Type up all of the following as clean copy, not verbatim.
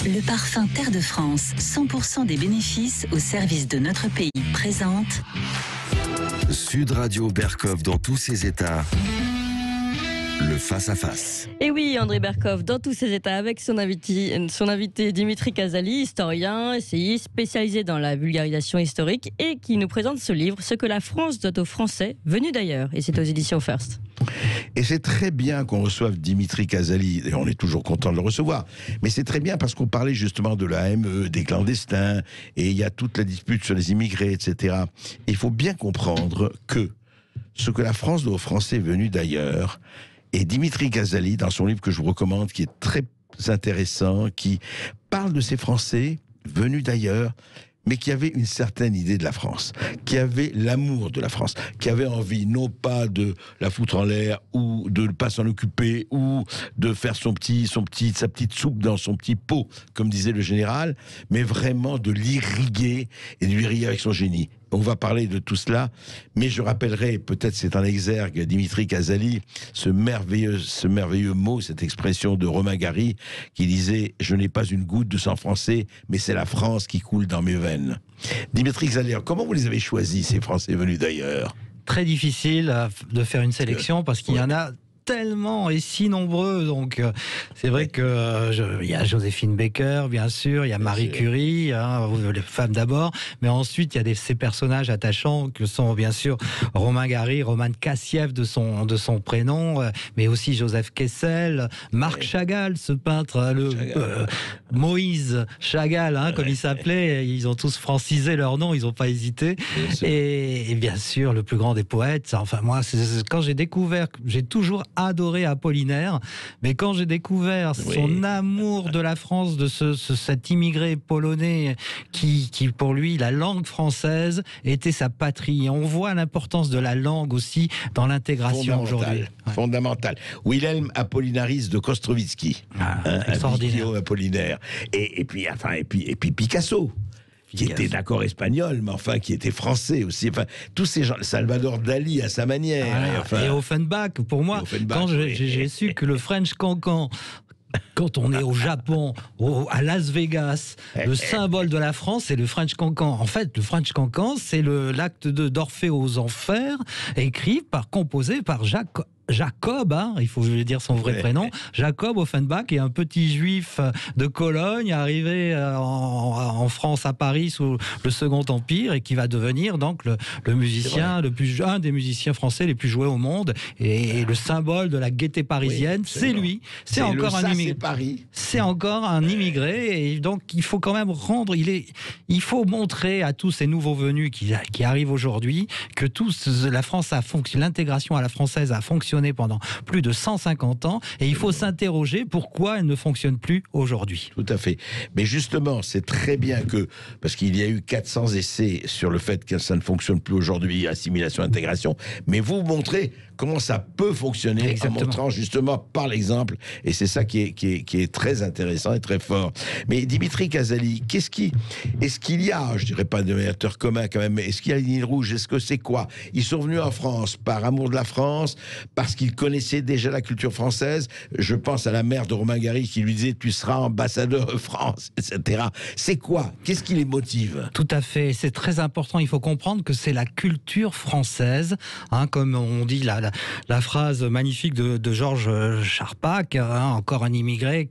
Le parfum Terre de France, 100% des bénéfices au service de notre pays, présente Sud Radio Berkov dans tous ses états. Le face-à-face. Et oui, André Berkov, dans tous ses états, avec son invité Dimitri Casali, historien, essayiste, spécialisé dans la vulgarisation historique et qui nous présente ce livre, Ce que la France doit aux Français venus d'ailleurs. Et c'est aux éditions First. Et c'est très bien qu'on reçoive Dimitri Casali, et on est toujours content de le recevoir. Mais c'est très bien parce qu'on parlait justement de l'AME, des clandestins, et il y a toute la dispute sur les immigrés, etc. Et il faut bien comprendre que ce que la France doit aux Français venus d'ailleurs, et Dimitri Casali, dans son livre que je vous recommande, qui est très intéressant, qui parle de ces Français venus d'ailleurs, mais qui avaient une certaine idée de la France, qui avaient l'amour de la France, qui avaient envie non pas de la foutre en l'air ou de ne pas s'en occuper ou de faire sa petite soupe dans son petit pot, comme disait le général, mais vraiment de l'irriguer et de l'irriguer avec son génie. On va parler de tout cela, mais je rappellerai, peut-être c'est un exergue, Dimitri Casali, ce merveilleux mot, cette expression de Romain Gary, qui disait « Je n'ai pas une goutte de sang français, mais c'est la France qui coule dans mes veines ». Dimitri Casali, comment vous les avez choisis, ces Français venus d'ailleurs ? Très difficile de faire une sélection parce qu'il y en a tellement et si nombreux, donc c'est vrai que il y a Joséphine Baker, bien sûr, il y a Marie Curie, les femmes d'abord, mais ensuite il y a ces personnages attachants que sont bien sûr Romain Gary, Roman Cassieff de son prénom, mais aussi Joseph Kessel, Marc Chagall, ce peintre, Moïse Chagall, comme il s'appelait, ils ont tous francisé leur nom, ils n'ont pas hésité, et bien sûr le plus grand des poètes. Enfin moi, quand j'ai découvert, j'ai toujours adoré Apollinaire, mais quand j'ai découvert son amour de la France, de cet immigré polonais qui pour lui, la langue française était sa patrie. Et on voit l'importance de la langue aussi dans l'intégration aujourd'hui. Fondamental. Wilhelm Apollinaris de Kostrovitsky, extraordinaire. Apollinaire. Et puis Picasso. Qui était d'accord espagnol, mais enfin qui était français aussi. Enfin, tous ces gens, Salvador Dali à sa manière. Et Offenbach, pour moi, quand j'ai su que le French Cancan, quand on est au Japon, à Las Vegas, le symbole de la France, c'est le French Cancan. En fait, le French Cancan, c'est l'acte d'Orphée aux Enfers, composé par Jacob, il faut dire son vrai prénom, Jacob Offenbach, est un petit juif de Cologne, arrivé en France, à Paris, sous le Second Empire, et qui va devenir donc le musicien, un des musiciens français les plus joués au monde, et le symbole de la gaieté parisienne, c'est lui. C'est encore un immigré. C'est encore un immigré, et donc il faut quand même il faut montrer à tous ces nouveaux venus qui arrivent aujourd'hui que la France l'intégration à la française a fonctionné pendant plus de 150 ans, et il faut s'interroger pourquoi elle ne fonctionne plus aujourd'hui. Tout à fait. Mais justement, c'est très bien parce qu'il y a eu 400 essais sur le fait que ça ne fonctionne plus aujourd'hui, assimilation, intégration, mais vous montrez comment ça peut fonctionner. Exactement. En montrant justement par l'exemple, et c'est ça qui est très intéressant et très fort. Mais Dimitri Casali, est-ce qu'il y a, je dirais pas de médiateur commun quand même, mais est-ce qu'il y a une ligne rouge? Est-ce que c'est quoi? Ils sont venus en France par amour de la France, parce qu'ils connaissaient déjà la culture française. Je pense à la mère de Romain Gary qui lui disait « tu seras ambassadeur de France », etc. C'est quoi? Qu'est-ce qui les motive? Tout à fait, c'est très important. Il faut comprendre que c'est la culture française, comme on dit la phrase magnifique de Georges Charpak, encore un immigré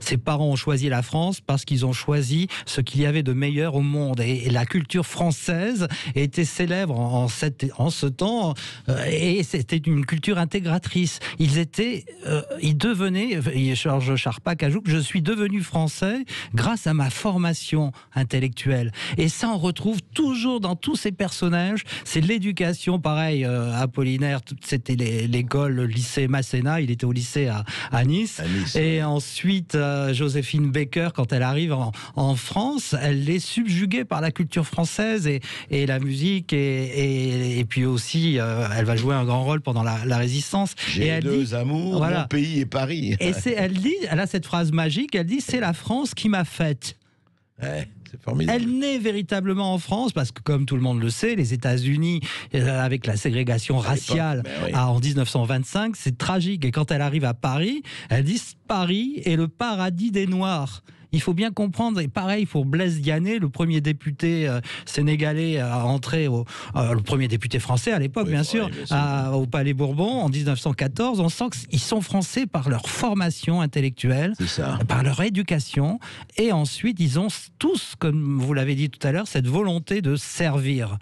ses parents ont choisi la France parce qu'ils ont choisi ce qu'il y avait de meilleur au monde. Et la culture française était célèbre en ce temps, et c'était une culture intégratrice. Ils devenaient, Georges Charpak ajoute, je suis devenu français grâce à ma formation intellectuelle. Et ça, on retrouve toujours dans tous ces personnages. C'est l'éducation, pareil, Apollinaire, c'était l'école, le lycée Masséna, il était au lycée à Nice. Et ensuite, Joséphine Baker, quand elle arrive en France, elle est subjuguée par la culture française et la musique, et puis aussi, elle va jouer un grand rôle pendant la Résistance. J'ai deux amours, mon pays et Paris. Et elle a cette phrase magique, elle dit « c'est la France qui m'a faite ». C'est formidable. Elle naît véritablement en France parce que, comme tout le monde le sait, les États-Unis, avec la ségrégation raciale en 1925, c'est tragique. Et quand elle arrive à Paris, elle dit « Paris est le paradis des Noirs ». il faut bien comprendre, et pareil pour Blaise Diané, le premier député sénégalais à entrer le premier député français à l'époque, bien sûr, au Palais Bourbon en 1914. On sent qu'ils sont français par leur formation intellectuelle, par leur éducation, et ensuite ils ont tous, comme vous l'avez dit tout à l'heure, cette volonté de servir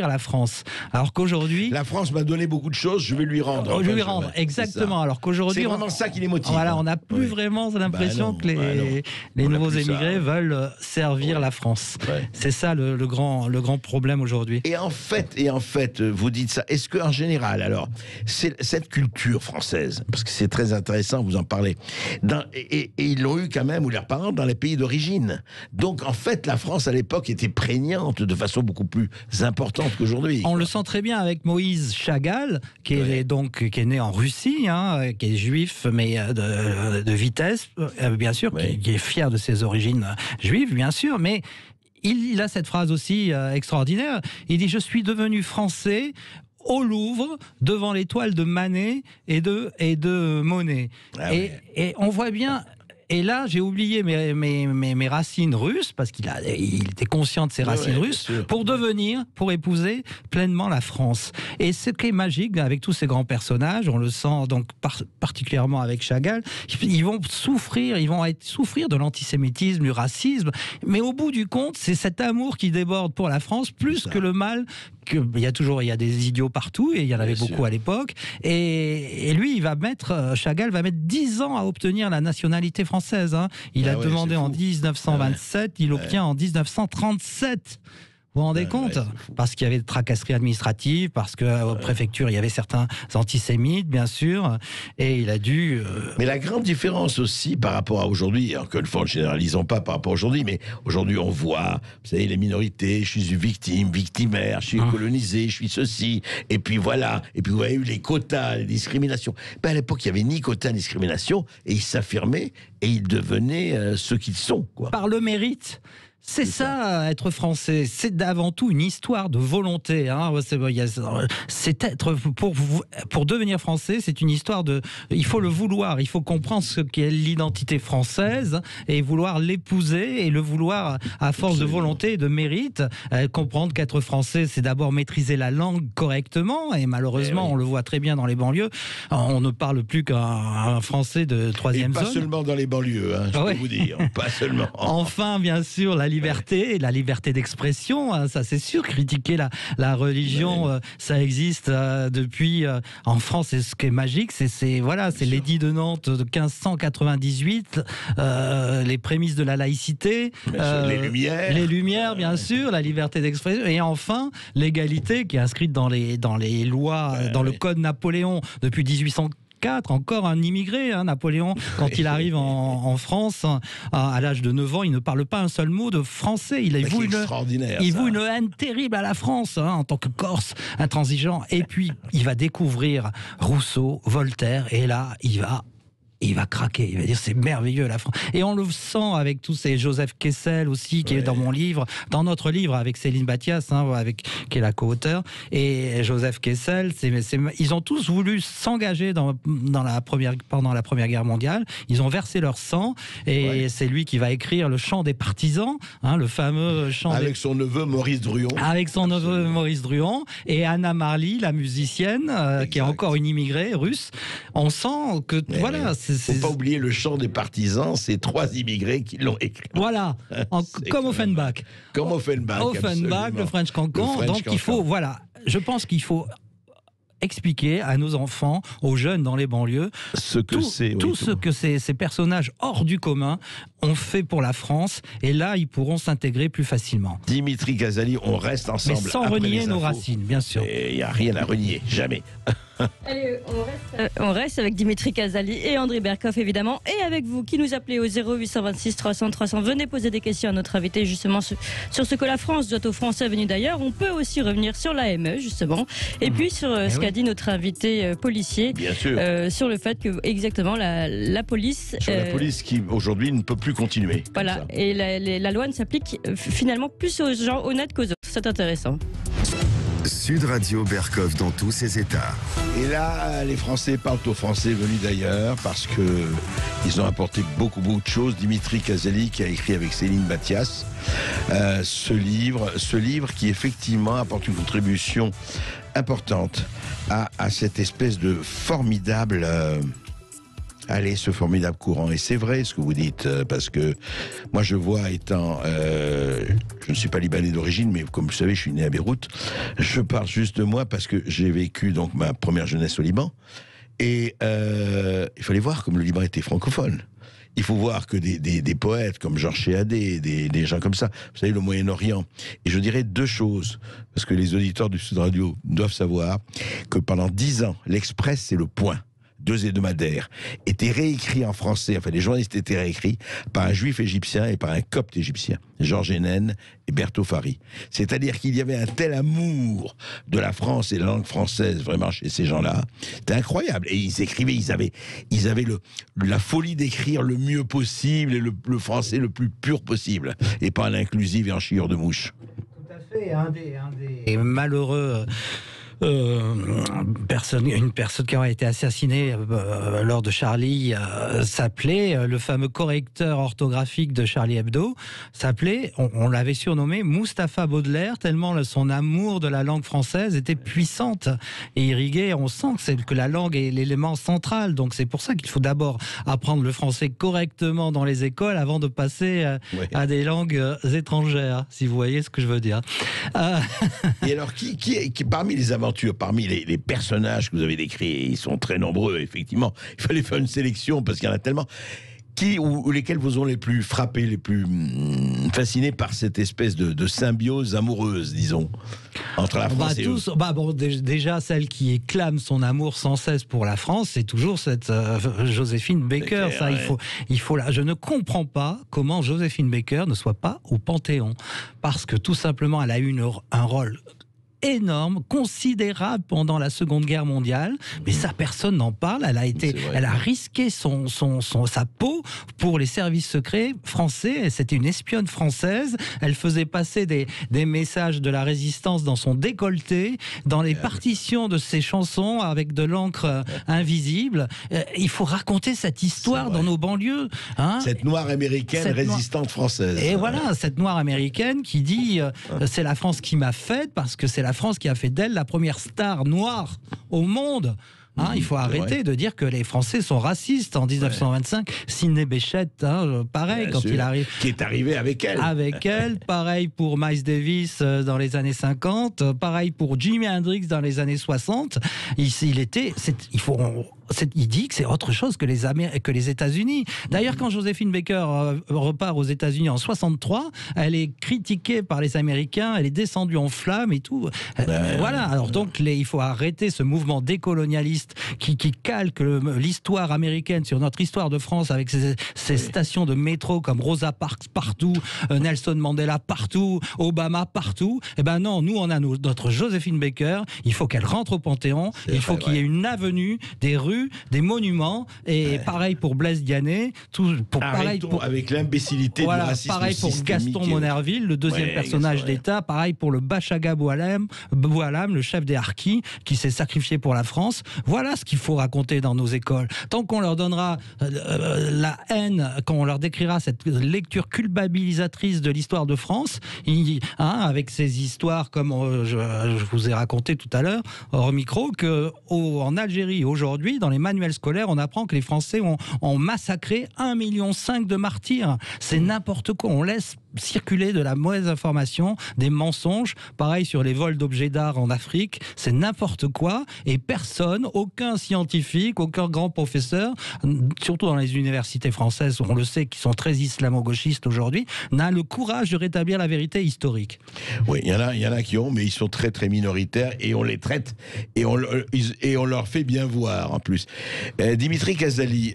la France. Alors qu'aujourd'hui... La France m'a donné beaucoup de choses, je vais lui rendre. Je vais lui rendre, exactement. Alors qu'aujourd'hui... C'est vraiment ça qui les motive. Voilà, on n'a plus vraiment l'impression que les nouveaux émigrés veulent servir la France. Ouais. C'est ça le grand problème aujourd'hui. Et en fait, vous dites ça. Est-ce qu'en général, alors, c'est cette culture française, parce que c'est très intéressant, vous en parlez, et ils l'ont eu quand même, ou leurs parents, dans les pays d'origine. Donc, en fait, la France, à l'époque, était prégnante de façon beaucoup plus importante qu'aujourd'hui. On le sent très bien avec Moïse Chagall, qui est né en Russie, qui est juif, mais de Vitesse, bien sûr, qui est fier de ses origines juives, bien sûr, mais il a cette phrase aussi extraordinaire. Il dit « Je suis devenu français » au Louvre, devant les toiles de Manet et de Monet. Et on voit bien... Et là, j'ai oublié mes racines russes, parce qu'il était conscient de ses racines russes, pour épouser pleinement la France. Et ce qui est magique, avec tous ces grands personnages, on le sent donc particulièrement avec Chagall, ils vont souffrir de l'antisémitisme, du racisme, mais au bout du compte, c'est cet amour qui déborde pour la France, plus que le mal. Il y a des idiots partout, et il y en avait beaucoup à l'époque, et lui, Chagall va mettre 10 ans à obtenir la nationalité française. Il a demandé en 1927, il obtient en 1937. Vous vous rendez compte ? Parce qu'il y avait des tracasseries administratives, parce qu'aux préfectures, il y avait certains antisémites, bien sûr, et il a dû... Mais la grande différence aussi par rapport à aujourd'hui, alors que le fond, ne généralisons pas par rapport à aujourd'hui, mais aujourd'hui, on voit, vous savez, les minorités, je suis une victime, victimaire, je suis colonisé, je suis ceci, et puis voilà, et puis vous avez eu les quotas, les discriminations. À l'époque, il n'y avait ni quotas ni discrimination, et ils s'affirmaient, et ils devenaient ce qu'ils sont, quoi. Par le mérite. C'est ça, être français. C'est avant tout une histoire de volonté. Pour devenir français, c'est une histoire de... Il faut le vouloir, il faut comprendre ce qu'est l'identité française et vouloir l'épouser et le vouloir à force de volonté et de mérite. Comprendre qu'être français, c'est d'abord maîtriser la langue correctement, et malheureusement, on le voit très bien dans les banlieues. On ne parle plus qu'un français de troisième zone. Pas seulement dans les banlieues, je peux vous dire. Pas seulement. Enfin, bien sûr, la liberté d'expression, ça c'est sûr. Critiquer la religion, ça existe depuis en France. Et ce qui est magique, c'est l'édit de Nantes de 1598, les prémices de la laïcité, les Lumières, bien sûr, la liberté d'expression, et enfin l'égalité qui est inscrite dans les lois, dans le Code Napoléon depuis 1804. Encore un immigré, Napoléon, quand il arrive en France, à l'âge de 9 ans, il ne parle pas un seul mot de français. Il voue une haine terrible à la France, en tant que Corse, intransigeant. Et puis, il va découvrir Rousseau, Voltaire, et là, il va craquer, il va dire c'est merveilleux la France. Et on le sent avec tous ces Joseph Kessel aussi, qui est dans mon livre, dans notre livre avec Céline Bathias, qui est la co-auteure, et Joseph Kessel, ils ont tous voulu s'engager pendant la Première Guerre mondiale. Ils ont versé leur sang, et c'est lui qui va écrire le chant des partisans, le fameux chant avec son neveu Maurice Druon. Avec son neveu Maurice Druon, et Anna Marly, la musicienne, qui est encore une immigrée russe. On sent que faut pas oublier le chant des partisans, c'est 3 immigrés qui l'ont écrit. Voilà, comme Offenbach. Comme Offenbach, le French Cancan. Donc il faut, je pense qu'il faut expliquer à nos enfants, aux jeunes dans les banlieues, ce que ces personnages hors du commun ont fait pour la France, et là ils pourront s'intégrer plus facilement. Dimitri Ghazali, on reste ensemble. Mais sans renier nos racines, bien sûr. Il n'y a rien à renier, jamais. Allez, on reste avec Dimitri Ghazali et André Berkoff évidemment, et avec vous qui nous appelez au 0826 300 300. Venez poser des questions à notre invité justement sur ce que la France doit aux Français venus d'ailleurs. On peut aussi revenir sur l'AME justement, et puis sur ce qu'a dit notre invité policier, bien sûr, sur le fait que exactement la police... Sur la police qui aujourd'hui ne peut plus continuer. Voilà, et la loi ne s'applique finalement plus aux gens honnêtes qu'aux autres. C'est intéressant. Sud Radio Berkov dans tous ses états. Et là, les Français parlent aux Français venus d'ailleurs parce que ils ont apporté beaucoup de choses. Dimitri Casali qui a écrit avec Céline Mathias ce livre qui effectivement apporte une contribution importante à cette espèce de formidable... ce formidable courant. Et c'est vrai ce que vous dites, parce que moi je vois étant... je ne suis pas libanais d'origine, mais comme vous savez, je suis né à Beyrouth. Je parle juste de moi parce que j'ai vécu donc ma première jeunesse au Liban. Et il fallait voir comme le Liban était francophone. Il faut voir que des poètes comme Georges Chéadé, des gens comme ça, vous savez, le Moyen-Orient. Et je dirais deux choses, parce que les auditeurs du Sud Radio doivent savoir que pendant 10 ans, l'Express, c'est le Point. 2 hebdomadaires, étaient réécrits en français, enfin les journalistes étaient réécrits par un juif égyptien et par un copte égyptien, Georges Hénen et Berthaud Fary. C'est-à-dire qu'il y avait un tel amour de la France et de la langue française vraiment chez ces gens-là, c'était incroyable. Et ils écrivaient, ils avaient la folie d'écrire le mieux possible et le français le plus pur possible, et pas l'inclusive et en chiure de mouche. Tout à fait, un des malheureux... une personne qui aurait été assassinée lors de Charlie s'appelait, le fameux correcteur orthographique de Charlie Hebdo s'appelait, on l'avait surnommé Mustapha Baudelaire, tellement son amour de la langue française était puissante et irriguée. On sent que la langue est l'élément central, donc c'est pour ça qu'il faut d'abord apprendre le français correctement dans les écoles avant de passer à des langues étrangères, si vous voyez ce que je veux dire. Et alors, qui parmi les aventures, parmi les personnages que vous avez décrits, ils sont très nombreux, effectivement. Il fallait faire une sélection parce qu'il y en a tellement. Qui ou lesquels vous ont les plus frappés, les plus fascinés par cette espèce de symbiose amoureuse, disons, entre la France et eux? Déjà, celle qui éclame son amour sans cesse pour la France, c'est toujours cette Joséphine Baker. Je ne comprends pas comment Joséphine Baker ne soit pas au Panthéon. Parce que tout simplement, elle a eu un rôle énorme, considérable pendant la Seconde Guerre mondiale, mais ça personne n'en parle. Elle a risqué sa peau pour les services secrets français. C'était une espionne française. Elle faisait passer des messages de la résistance dans son décolleté, dans les partitions de ses chansons avec de l'encre invisible. Il faut raconter cette histoire dans nos banlieues. Cette noire américaine résistante française. Et voilà, cette noire américaine qui dit c'est la France qui m'a faite parce que c'est la France qui a fait d'elle la première star noire au monde. Il faut arrêter de dire que les Français sont racistes. En 1925, Sidney Bechet, pareil, quand il arrive. Qui est arrivé avec elle. Avec elle, pareil pour Miles Davis dans les années 50, pareil pour Jimi Hendrix dans les années 60. Il dit que c'est autre chose que les États-Unis. D'ailleurs, quand Joséphine Baker repart aux États-Unis en 63, elle est critiquée par les Américains, elle est descendue en flammes et tout. Voilà. Alors donc, il faut arrêter ce mouvement décolonialiste qui calque l'histoire américaine sur notre histoire de France avec ces stations de métro comme Rosa Parks partout, Nelson Mandela partout, Obama partout. Eh ben non, nous on a notre Joséphine Baker. Il faut qu'elle rentre au Panthéon. Il faut qu'il y ait une avenue, des rues, des monuments. Et pareil pour Blaise Diané. Avec l'imbécilité du racisme pareil pour Gaston Monerville, le deuxième personnage d'État. Pareil pour le Bachaga Boualam, le chef des Harkis, qui s'est sacrifié pour la France. Voilà ce qu'il faut raconter dans nos écoles. Tant qu'on leur donnera la haine, quand on leur décrira cette lecture culpabilisatrice de l'histoire de France, avec ces histoires comme je vous ai raconté tout à l'heure, hors micro, qu'en Algérie, aujourd'hui, dans les manuels scolaires, on apprend que les Français ont massacré 1,5 million de martyrs. C'est n'importe quoi. On laisse circuler de la mauvaise information, des mensonges, pareil sur les vols d'objets d'art en Afrique, c'est n'importe quoi, et personne, aucun scientifique, aucun grand professeur, surtout dans les universités françaises, on le sait, qui sont très islamo-gauchistes aujourd'hui, n'a le courage de rétablir la vérité historique. Oui, il y en a qui ont, mais ils sont très très minoritaires, et on les traite, et on leur fait bien voir, en plus. Dimitri Casali,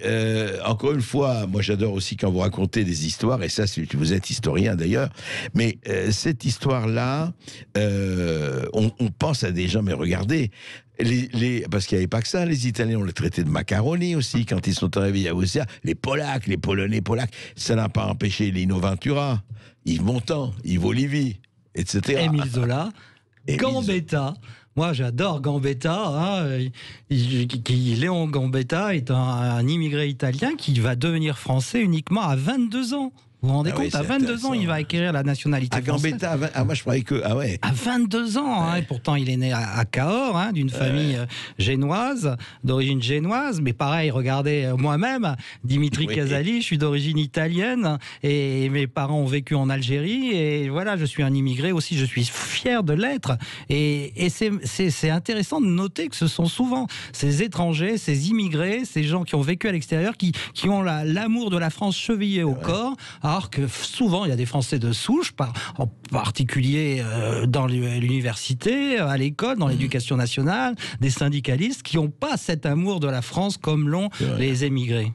encore une fois, moi j'adore aussi quand vous racontez des histoires, et ça, vous êtes historien d'ailleurs, mais cette histoire-là, on pense à des gens, mais regardez, parce qu'il n'y avait pas que ça, les Italiens, on les traitait de macaroni aussi, quand ils sont arrivés à Ossia, les Polacs, les Polonais polacs, ça n'a pas empêché Lino Ventura, Yves Montand, Yves Olivier, etc. Émile Zola, Gambetta. Moi, j'adore Gambetta. Léon Gambetta est un immigré italien qui va devenir français uniquement à 22 ans. Vous vous rendez compte, à 22 ans, il va acquérir la nationalité française. Gambetta, moi je croyais que... Ah ouais. À 22 ans, et pourtant il est né à Cahors, d'une famille génoise, d'origine génoise, mais pareil, regardez, moi-même, Dimitri Casali, je suis d'origine italienne, et mes parents ont vécu en Algérie, et voilà, je suis un immigré aussi, je suis fier de l'être, et c'est intéressant de noter que ce sont souvent ces étrangers, ces immigrés, ces gens qui ont vécu à l'extérieur, qui ont l'amour de la France chevillé au corps, alors que souvent il y a des Français de souche, en particulier dans l'université, à l'école, dans l'éducation nationale, des syndicalistes qui n'ont pas cet amour de la France comme l'ont les émigrés.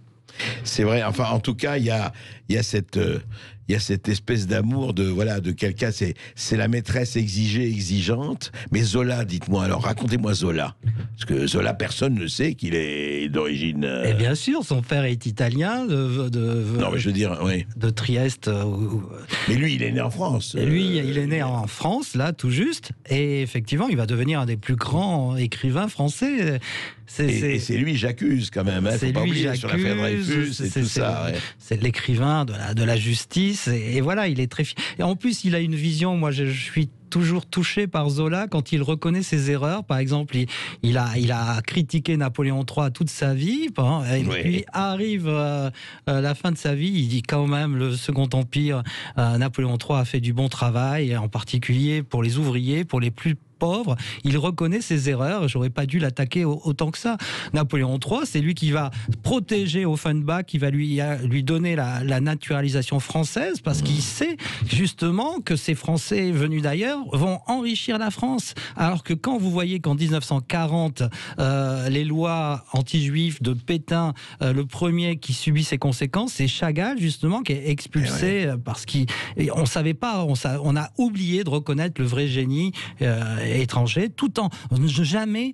C'est vrai. Enfin, en tout cas, il y a cette espèce d'amour de quelqu'un. C'est la maîtresse exigée, exigeante. Mais Zola, dites-moi. Alors, racontez-moi Zola, parce que Zola, personne ne sait qu'il est d'origine. Et bien sûr, son père est italien non, mais je veux dire, oui. De Trieste. Mais lui, il est né en France. Et lui, il est né en France, là, tout juste. Et effectivement, il va devenir un des plus grands écrivains français. Et c'est lui, j'accuse quand même. Faut pas oublier sur l'affaire Dreyfus et tout ça. C'est l'écrivain de la justice. Et voilà, il est très. Et en plus, il a une vision. Moi, je suis toujours touché par Zola quand il reconnaît ses erreurs. Par exemple, il a critiqué Napoléon III toute sa vie. Et puis arrive la fin de sa vie, il dit quand même le Second Empire, Napoléon III a fait du bon travail, en particulier pour les ouvriers, pour les plus pauvre, il reconnaît ses erreurs, j'aurais pas dû l'attaquer autant que ça. Napoléon III, c'est lui qui va protéger Offenbach, qui va lui donner la naturalisation française, parce qu'il sait justement que ces Français venus d'ailleurs vont enrichir la France. Alors que quand vous voyez qu'en 1940, les lois anti-juifs de Pétain, le premier qui subit ces conséquences, c'est Chagall justement, qui est expulsé parce qu'on savait pas, on a oublié de reconnaître le vrai génie étranger, tout en jamais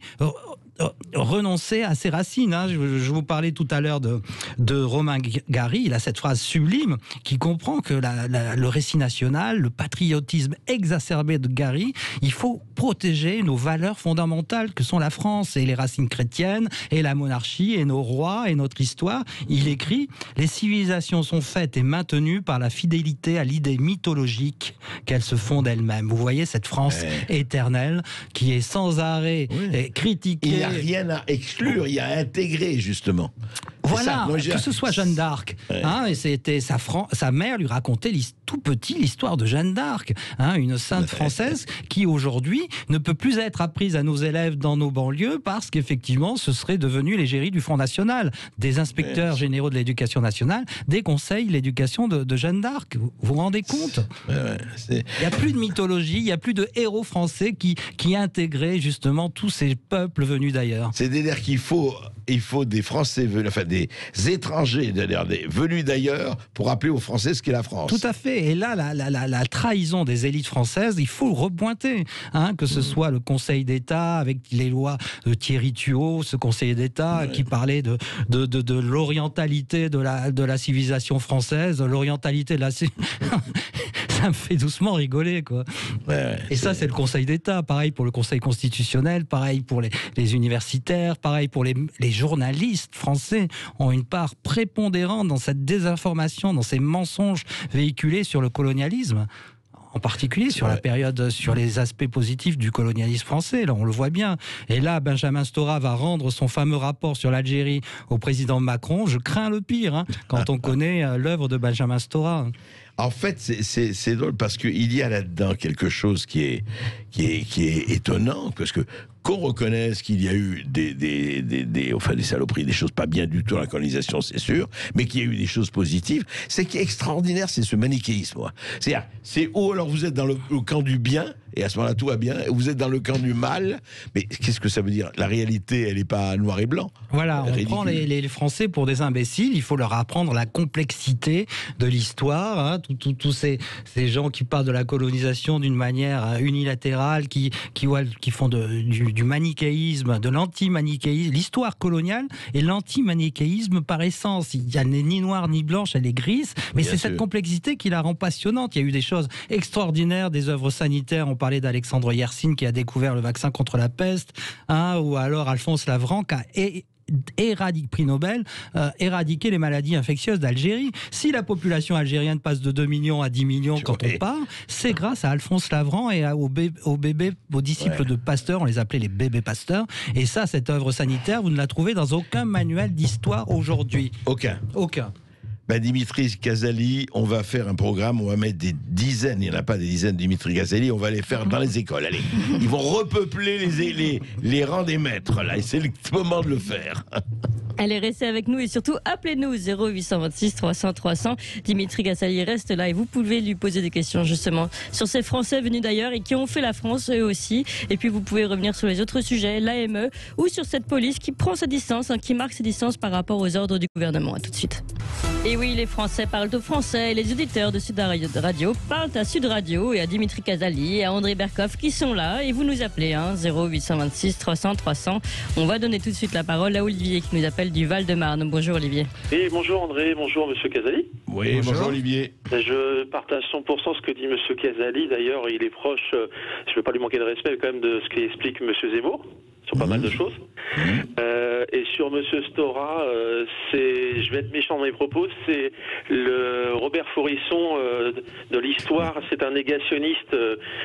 renoncer à ses racines. Je vous parlais tout à l'heure de Romain Gary. Il a cette phrase sublime qui comprend que le récit national, le patriotisme exacerbé de Gary, il faut protéger nos valeurs fondamentales que sont la France et les racines chrétiennes et la monarchie et nos rois et notre histoire. Il écrit « Les civilisations sont faites et maintenues par la fidélité à l'idée mythologique qu'elles se font d'elles-mêmes. » Vous voyez cette France éternelle qui est sans arrêt critiquée. Il n'y a rien à exclure, il y a à intégrer, justement. Voilà, que ce soit Jeanne d'Arc. Et c'était sa mère lui racontait tout petit l'histoire de Jeanne d'Arc, une sainte française qui aujourd'hui ne peut plus être apprise à nos élèves dans nos banlieues parce qu'effectivement ce serait devenu l'égérie du Front National, des inspecteurs généraux de l'éducation nationale, des conseils l'éducation de Jeanne d'Arc. Vous vous rendez compte ? Il n'y a plus de mythologie, il n'y a plus de héros français qui intégraient justement tous ces peuples venus d'ailleurs. C'est-à-dire qu'il faut des Français, des étrangers venus d'ailleurs pour rappeler aux Français ce qu'est la France. Tout à fait. Et là, la trahison des élites françaises, il faut le repointer. Que ce soit le Conseil d'État avec les lois de Thierry Tuot, ce Conseil d'État qui parlait de l'orientalité de la civilisation française, l'orientalité de la... Ça me fait doucement rigoler, quoi. Et ça, c'est le Conseil d'État. Pareil pour le Conseil constitutionnel, pareil pour les universitaires, pareil pour les journalistes français ont une part prépondérante dans cette désinformation, dans ces mensonges véhiculés sur le colonialisme. En particulier sur la période, sur les aspects positifs du colonialisme français, là on le voit bien. Et là, Benjamin Stora va rendre son fameux rapport sur l'Algérie au président Macron. Je crains le pire, quand on connaît l'œuvre de Benjamin Stora. En fait, c'est drôle parce qu'il y a là-dedans quelque chose qui est étonnant, parce que qu'on reconnaisse qu'il y a eu des saloperies, des choses pas bien du tout dans la colonisation, c'est sûr, mais qu'il y a eu des choses positives. Ce qui est extraordinaire, c'est ce manichéisme. C'est-à-dire, alors vous êtes dans le camp du bien, et à ce moment-là, tout va bien, vous êtes dans le camp du mal, mais qu'est-ce que ça veut dire ? La réalité, elle n'est pas noir et blanc. Voilà, on prend les Français pour des imbéciles, il faut leur apprendre la complexité de l'histoire, tous ces gens qui parlent de la colonisation d'une manière unilatérale, qui font du manichéisme, de l'anti-manichéisme. L'histoire coloniale et l'anti-manichéisme par essence. Il n'y a ni noire ni blanche, elle est grise, mais c'est cette complexité qui la rend passionnante. Il y a eu des choses extraordinaires, des œuvres sanitaires en parler d'Alexandre Yersin qui a découvert le vaccin contre la peste, hein, ou alors Alphonse Lavran qui a prix Nobel, éradiquer les maladies infectieuses d'Algérie. Si la population algérienne passe de 2 millions à 10 millions quand on part, c'est grâce à Alphonse Lavran et aux disciples de Pasteur, on les appelait les bébés Pasteur. Et ça, cette œuvre sanitaire, vous ne la trouvez dans aucun manuel d'histoire aujourd'hui. Aucun. Dimitri Casali, on va faire un programme, on va mettre des dizaines, il n'y en a pas des dizaines de Dimitri Casali, on va les faire dans les écoles. Allez, ils vont repeupler les rangs des maîtres, là, et c'est le moment de le faire. Allez, restez avec nous et surtout appelez-nous 0826 300 300. Dimitri Casali reste là et vous pouvez lui poser des questions justement sur ces Français venus d'ailleurs et qui ont fait la France eux aussi. Et puis vous pouvez revenir sur les autres sujets, l'AME ou sur cette police qui prend sa distance, qui marque ses distances par rapport aux ordres du gouvernement. À tout de suite. Et oui, les Français parlent au français et les auditeurs de Sud Radio parlent à Sud Radio et à Dimitri Casali et à André Berkoff qui sont là et vous nous appelez 0826 300 300. On va donner tout de suite la parole à Olivier qui nous appelle du Val-de-Marne. Bonjour Olivier. Et bonjour André, bonjour Monsieur Casali. Oui, bonjour Olivier. Je partage 100% ce que dit Monsieur Casali. D'ailleurs, il est proche, je ne veux pas lui manquer de respect quand même de ce qu'explique Monsieur Zemmour sur pas mal de choses. Et sur Monsieur Stora, je vais être méchant dans mes propos, c'est le Robert Faurisson de l'histoire, c'est un négationniste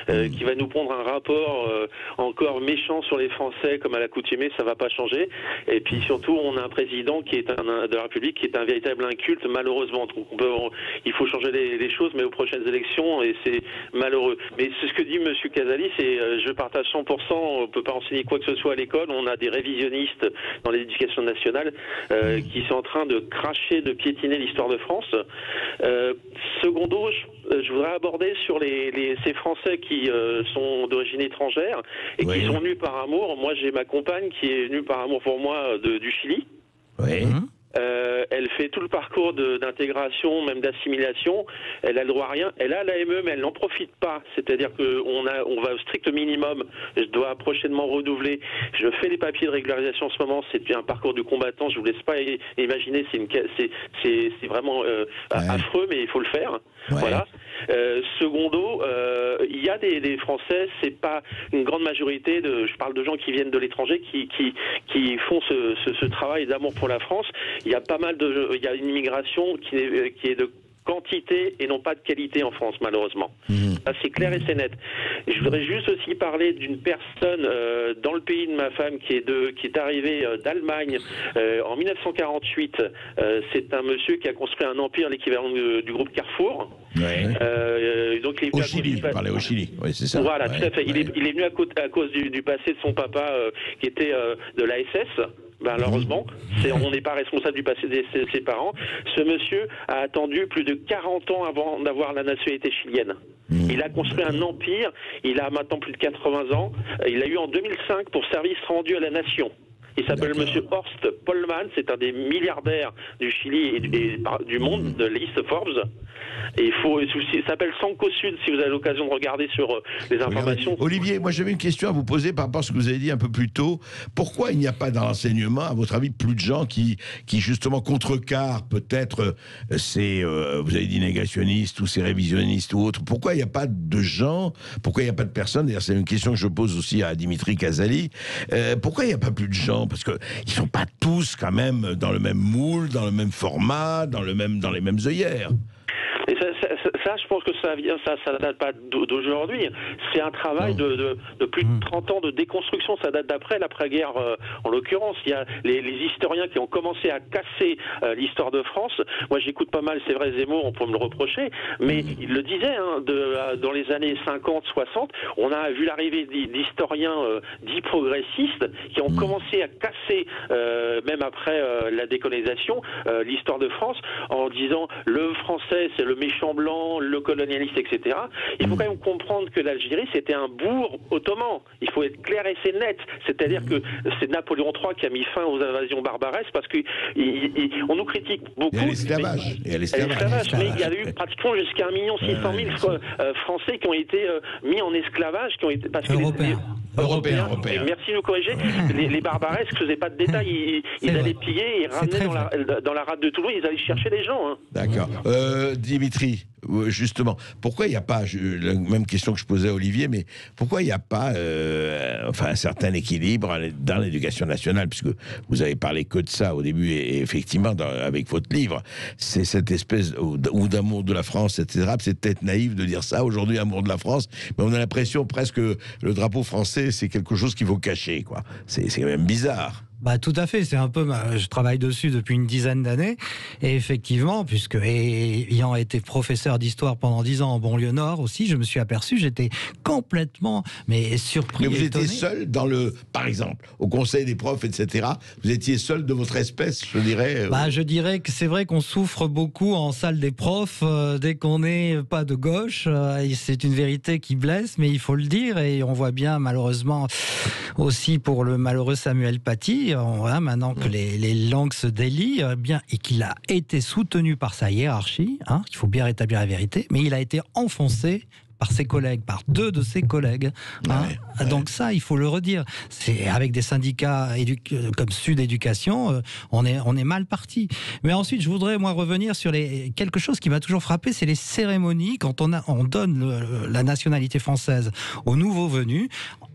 qui va nous pondre un rapport encore méchant sur les Français comme à l'accoutumée, ça va pas changer. Et puis surtout, on a un président qui est de la République qui est un véritable inculte, malheureusement. Donc il faut changer les choses, mais aux prochaines élections, et c'est malheureux. Mais c'est ce que dit Monsieur Casali, c'est je partage 100%, on peut pas enseigner quoi que ce soit à l'école, on a des révisionnistes dans l'éducation nationale qui sont en train de cracher, de piétiner l'histoire de France. Secondo, je voudrais aborder sur ces Français qui sont d'origine étrangère et qui sont venus par amour. Moi, j'ai ma compagne qui est venue par amour pour moi du Chili. Oui. Elle fait tout le parcours d'intégration, même d'assimilation. Elle a le droit à rien. Elle a l'AME, mais elle n'en profite pas. C'est-à-dire qu'on va au strict minimum. Je dois prochainement renouveler. Je fais les papiers de régularisation en ce moment. C'est un parcours du combattant. Je vous laisse pas imaginer. C'est vraiment affreux, mais il faut le faire. Ouais. Voilà. Secondo, il y a des Français. C'est pas une grande majorité. Je parle de gens qui viennent de l'étranger, qui font ce travail d'amour pour la France. Il y a pas mal il y a une immigration qui est de quantité et non pas de qualité en France, malheureusement. Ça, c'est clair et c'est net. Et je voudrais juste aussi parler d'une personne dans le pays de ma femme qui est arrivé d'Allemagne en 1948. C'est un monsieur qui a construit un empire, l'équivalent du groupe Carrefour. Ouais. Donc, au Chili, il parlait au Chili. Oui, c'est ça. Voilà, tout à fait. Il est venu à cause du passé de son papa qui était de l'ASS. Malheureusement, on n'est pas responsable du passé de ses parents. Ce monsieur a attendu plus de 40 ans avant d'avoir la nationalité chilienne. Il a construit un empire, il a maintenant plus de 80 ans. Il l'a eu en 2005 pour service rendu à la nation. Il s'appelle Monsieur Horst Pollmann, c'est un des milliardaires du Chili et du monde, de la liste Forbes. Et il s'appelle Sanko Sud, si vous avez l'occasion de regarder sur les informations. Olivier, moi j'avais une question à vous poser par rapport à ce que vous avez dit un peu plus tôt. Pourquoi il n'y a pas dans l'enseignement, à votre avis, plus de gens qui justement contrecarrent peut-être ces, vous avez dit négationnistes ou ces révisionnistes ou autres? Pourquoi il n'y a pas de gens, pourquoi il n'y a pas de personnes, d'ailleurs c'est une question que je pose aussi à Dimitri Casali, pourquoi il n'y a pas plus de gens? Parce qu'ils ne sont pas tous quand même dans le même moule, dans le même format, dans les mêmes œillères. Et ça, je pense que ça date pas d'aujourd'hui. C'est un travail de plus de 30 ans de déconstruction. Ça date d'après l'après-guerre, en l'occurrence. Il y a les historiens qui ont commencé à casser l'histoire de France. Moi, j'écoute pas mal, c'est vrai, Zemmour, on peut me le reprocher, mais il le disait, dans les années 50, 60, on a vu l'arrivée d'historiens dits progressistes qui ont commencé à casser, même après la décolonisation, l'histoire de France, en disant le français, c'est le méchant blanc, le colonialiste, etc. Il faut quand même comprendre que l'Algérie, c'était un bourg ottoman. Il faut être clair et c'est net. C'est-à-dire que c'est Napoléon III qui a mis fin aux invasions barbaresques parce qu'on nous critique beaucoup. Et à l'esclavage. Mais il y a eu pratiquement jusqu'à 1 600 000 Français qui ont été mis en esclavage, qui ont été... Parce que Européens. Merci de nous corriger. Les barbaresques ne faisaient pas de détails. Ils allaient piller, ils ramenaient dans la rade de Toulouse, ils allaient chercher les gens. Hein. D'accord. Dimitri, Justement, pourquoi il n'y a pas, la même question que je posais à Olivier, mais pourquoi il n'y a pas un certain équilibre dans l'éducation nationale, puisque vous avez parlé que de ça au début, et effectivement, avec votre livre, c'est cette espèce ou d'amour de la France, etc. C'est peut-être naïf de dire ça aujourd'hui, amour de la France, mais on a l'impression presque que le drapeau français, c'est quelque chose qu'il faut cacher, quoi. C'est quand même bizarre. Bah, tout à fait, c'est un peu, je travaille dessus depuis une dizaine d'années, et effectivement, ayant été professeur d'histoire pendant 10 ans en banlieue nord aussi, je me suis aperçu, j'étais complètement, surpris. Mais vous étonné. étiez seul par exemple, au conseil des profs, etc., vous étiez seul de votre espèce, je dirais. Je dirais que c'est vrai qu'on souffre beaucoup en salle des profs, dès qu'on n'est pas de gauche, c'est une vérité qui blesse, mais il faut le dire, et on voit bien malheureusement aussi pour le malheureux Samuel Paty, maintenant que les langues se délient, et qu'il a été soutenu par sa hiérarchie, il faut bien rétablir la vérité, mais il a été enfoncé par ses collègues, par 2 de ses collègues. Donc ça, il faut le redire. C'est avec des syndicats comme Sud Éducation, on est mal parti. Mais ensuite, je voudrais revenir sur quelque chose qui m'a toujours frappé, c'est les cérémonies quand on donne la nationalité française aux nouveaux venus.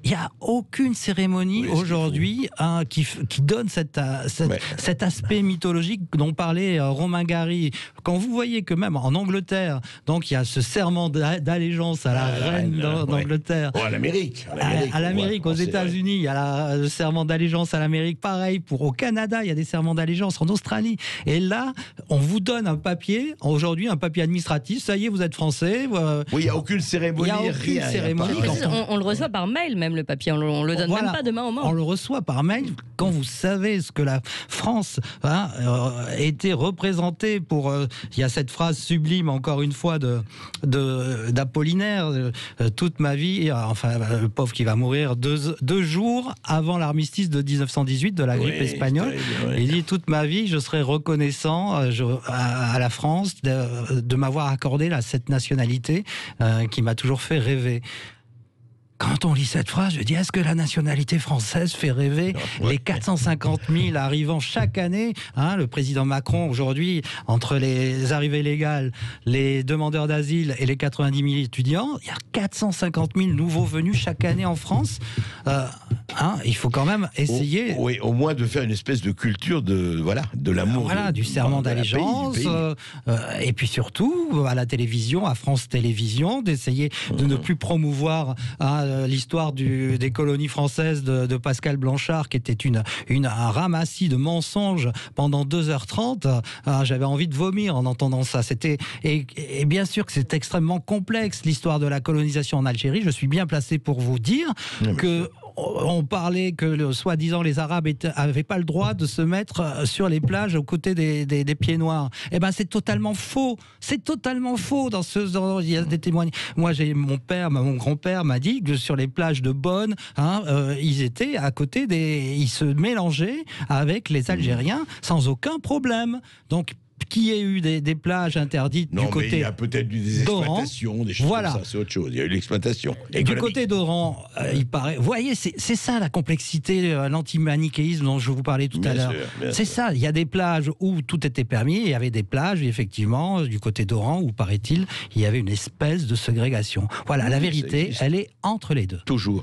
Il n'y a aucune cérémonie aujourd'hui qui donne cet aspect mythologique dont parlait Romain Gary. Quand vous voyez que même en Angleterre, donc il y a ce serment d'allégeance à la reine d'Angleterre. À l'Amérique. À l'Amérique, aux États-Unis, il y a le serment d'allégeance à l'Amérique. Pareil, au Canada, il y a des serments d'allégeance, en Australie. Et là, on vous donne un papier, aujourd'hui, un papier administratif. Ça y est, vous êtes français. Oui, il n'y a aucune cérémonie. Il n'y a aucune cérémonie. On le reçoit par mail, même le papier. On le donne même pas de main en main. On le reçoit par mail. Quand vous savez ce que la France a été représentée pour... il y a cette phrase sublime, encore une fois, d'Apollinaire. Toute ma vie, le pauvre qui va mourir 2 jours avant l'armistice de 1918 de la grippe espagnole. Il dit: toute ma vie, je serai reconnaissant à la France de m'avoir accordé cette nationalité qui m'a toujours fait rêver. Quand on lit cette phrase, je dis: est-ce que la nationalité française fait rêver les 450 000 arrivants chaque année, le président Macron aujourd'hui, entre les arrivées légales, les demandeurs d'asile et les 90 000 étudiants, il y a 450 000 nouveaux venus chaque année en France. Il faut quand même essayer... Oui, au moins de faire une espèce de culture de l'amour. Du serment d'allégeance. Et puis surtout, à la télévision, à France Télévisions, d'essayer de ne plus promouvoir l'histoire des colonies françaises de Pascal Blanchard, qui était un ramassis de mensonges pendant 2h30. J'avais envie de vomir en entendant ça. Et bien sûr que c'est extrêmement complexe, l'histoire de la colonisation en Algérie. Je suis bien placé pour vous dire que on parlait que, soi-disant, les Arabes n'avaient pas le droit de se mettre sur les plages aux côtés des pieds noirs. Eh ben, c'est totalement faux. C'est totalement faux. Il y a des témoignages. Moi, mon grand-père m'a dit que sur les plages de Bonn, ils étaient à côté ils se mélangeaient avec les Algériens sans aucun problème. Donc, qu'il y ait eu des plages interdites du côté il y a peut-être eu des exploitations, des choses comme ça, c'est autre chose. Il y a eu l'exploitation économique. Du côté d'Oran, il paraît... Vous voyez, c'est ça la complexité, l'antimanichéisme dont je vous parlais tout à l'heure. C'est ça, il y a des plages où tout était permis, et il y avait des plages, effectivement, du côté d'Oran, où, paraît-il, il y avait une espèce de ségrégation. Voilà, la vérité, elle est entre les deux. Toujours.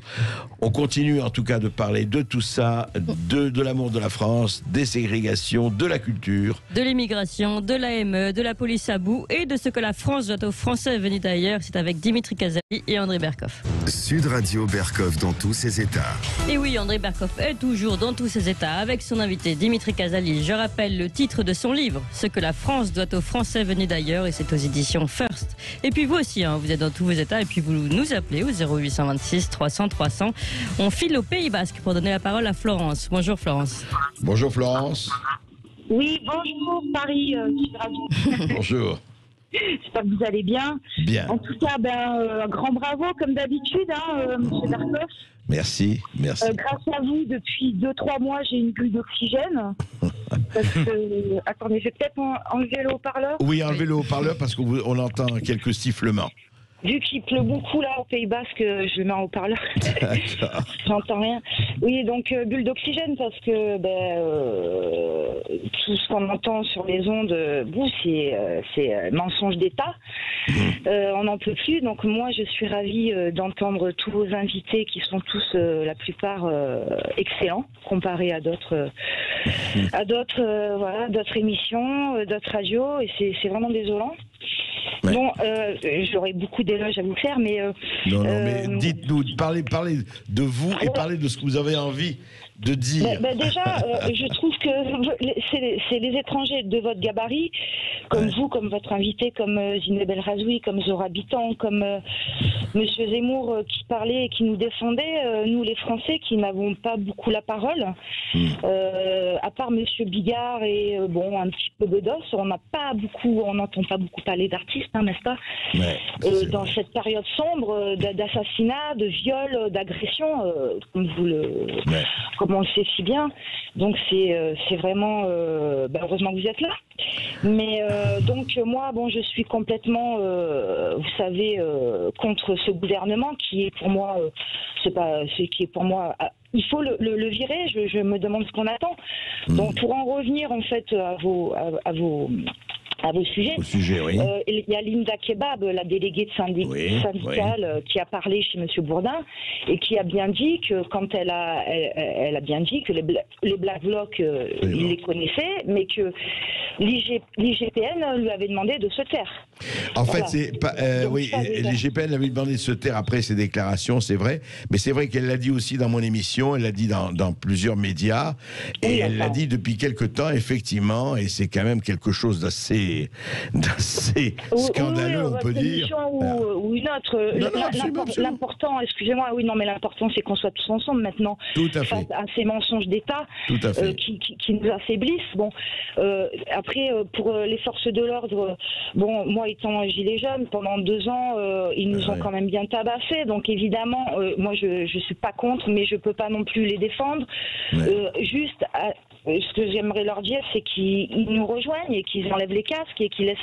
On continue, en tout cas, de parler de tout ça, de l'amour de la France, des ségrégations, de la culture. De l'immigration, de l'AME, de la police à bout et de ce que la France doit aux Français venus d'ailleurs. C'est avec Dimitri Casali et André Berkoff. Sud Radio Berkoff dans tous ses états. Et oui, André Berkoff est toujours dans tous ses états avec son invité Dimitri Casali. Je rappelle le titre de son livre, Ce que la France doit aux Français venus d'ailleurs, et c'est aux éditions First. Et puis vous aussi, vous êtes dans tous vos états et puis vous nous appelez au 0826 300 300. On file au Pays Basque pour donner la parole à Florence. Bonjour Florence. Bonjour Florence. Oui, bonjour Paris, je suis ravie. Bonjour. J'espère que vous allez bien. Bien. En tout cas, un grand bravo comme d'habitude, monsieur Berkoff. Merci. Grâce à vous, depuis 2-3 mois, j'ai une bulle d'oxygène. Attendez, je vais peut-être enlever le haut-parleur. Oui, enlevez le haut-parleur parce qu'on entend quelques sifflements. Vu qu'il pleut beaucoup là au Pays Basque, je le mets en haut-parleur. D'accord. J'entends rien. Oui, donc bulle d'oxygène parce que tout ce qu'on entend sur les ondes, c'est mensonge d'État. On n'en peut plus. Donc moi, je suis ravie d'entendre tous vos invités qui sont tous, la plupart, excellents comparés à d'autres, d'autres émissions, d'autres radios. Et c'est vraiment désolant. Ouais. Bon, j'aurais beaucoup d'éloges à vous faire, mais... Non, mais dites-nous, parlez de vous et parlez de ce que vous avez envie de dire. Déjà, je trouve que c'est les étrangers de votre gabarit, comme vous, comme votre invité, comme Zineb El Razoui, comme Zora Bitan, comme Monsieur Zemmour qui parlait et qui nous défendait, nous les Français qui n'avons pas beaucoup la parole, à part Monsieur Bigard et un petit peu Bedos, on n'entend pas beaucoup parler d'artistes, n'est-ce pas? Dans cette période sombre d'assassinat, de viol, d'agression, comme on le sait si bien. Donc c'est vraiment heureusement que vous êtes là. Mais donc moi je suis complètement vous savez contre ce gouvernement qui est pour moi il faut le virer. Je me demande ce qu'on attend. Donc pour en revenir en fait à vos sujets. Au sujet, oui. Il y a Linda Kebab, la déléguée syndicale, qui a parlé chez M. Bourdin et qui a bien dit que elle a bien dit que les Black Blocs, il les connaissait, mais que l'IGPN lui avait demandé de se taire. En fait, l'IGPN avait demandé de se taire après ses déclarations, c'est vrai, mais c'est vrai qu'elle l'a dit aussi dans mon émission, elle l'a dit dans plusieurs médias, et elle l'a dit depuis quelque temps, effectivement, et c'est quand même quelque chose d'assez scandaleux, on peut dire. Ou une autre. L'important, excusez-moi, mais l'important c'est qu'on soit tous ensemble maintenant. Tout à fait. Face à ces mensonges d'État qui nous affaiblissent. Après, pour les forces de l'ordre, moi étant gilet jaune, pendant 2 ans, ils nous ont quand même bien tabassés. Donc évidemment, moi je suis pas contre, mais je peux pas non plus les défendre. Ce que j'aimerais leur dire, c'est qu'ils nous rejoignent et qu'ils enlèvent les casques et qu'ils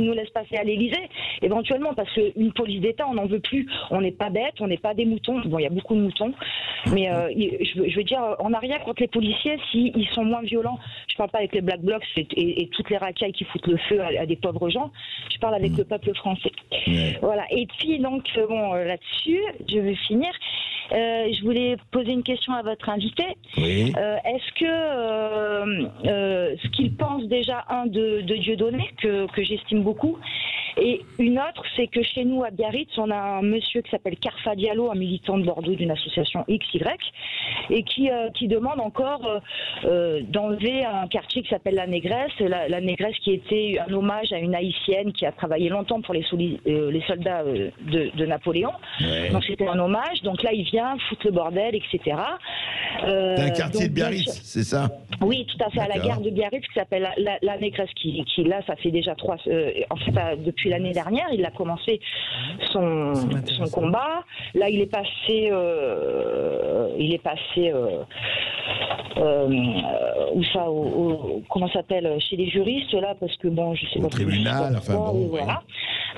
nous laissent passer à l'Élysée, éventuellement, parce qu'une police d'État, on n'en veut plus. On n'est pas bêtes, on n'est pas des moutons. Bon, il y a beaucoup de moutons, mais je veux dire, on n'a rien contre les policiers s'ils sont moins violents. Je parle pas avec les Black Blocs et toutes les racailles qui foutent le feu à des pauvres gens. Je parle avec le peuple français. Voilà. Et puis, donc, là-dessus, je vais finir. Je voulais poser une question à votre invité. Oui. Est-ce que ce qu'il pense déjà de Dieudonné, que j'estime beaucoup, et une autre, c'est que chez nous à Biarritz, on a un monsieur qui s'appelle Carfa Diallo, un militant de Bordeaux d'une association XY, et qui demande encore d'enlever un quartier qui s'appelle La Négresse. La Négresse qui était un hommage à une haïtienne qui a travaillé longtemps pour les soldats de Napoléon. Ouais. Donc c'était un hommage. Donc là, il vient foutre le bordel, etc. C'est un quartier de Biarritz, c'est ça? Oui, tout à fait, à la gare de Biarritz, qui s'appelle la Négresse, qui là, ça fait déjà depuis l'année dernière, il a commencé son combat. Là, il est passé où ça, comment ça s'appelle, chez les juristes là, parce que je sais pas. Au tribunal, voilà.